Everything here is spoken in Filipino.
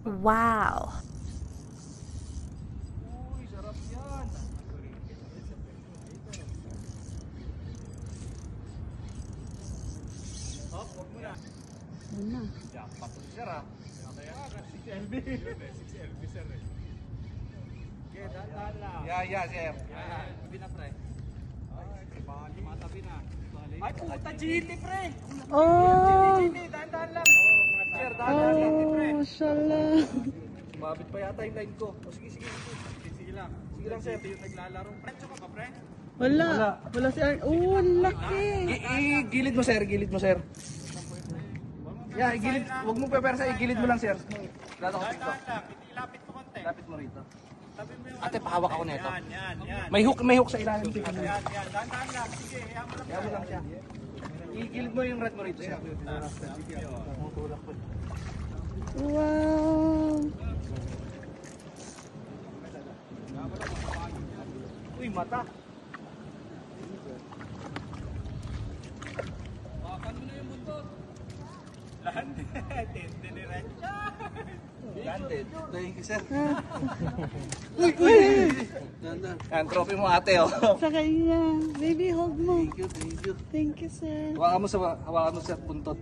Wow. Uy, sarap yan. Hop, huwag mo na. Ano? Jackpot to sir ah. 6LB. 6LB sir eh. Okay, dahan lang. Yeah, sir. Tabi na pre. Ay, matabi na. Ay, puta, Gili pre. Oh! Gili, dahan lang. Sir, dahan lang pre. Oh, mashallah. Mabit pa yata yung line ko. O sige. Sige lang. Sige lang sir. Yung naglalaro. Pre, ka pa pre? Wala. Wala si Arn. Oh, laki. Gilid mo sir. Yeah, igilid. Huwag mo pepersa, igilid mo lang sir. Lalo ko dito. Ilapit mo konti. Lapit mo rito. Tabi mo yung Ate, pahawak ako nito. yan. May hook sa ilalim. Dahan lang. Sige, hayaan mo lang. Kaya mo lang siya. Igilid mo yung red mo rito sir. Wow. Uy, mata. Bakan mo na yung buntot. Landed. Tendiniretsa. Landed. Thank you sir. Uy! Yan, trophy mo ate oh. Sa kanya. Baby, hold mo. Thank you. Thank you, sir. Hawakan mo sa buntot.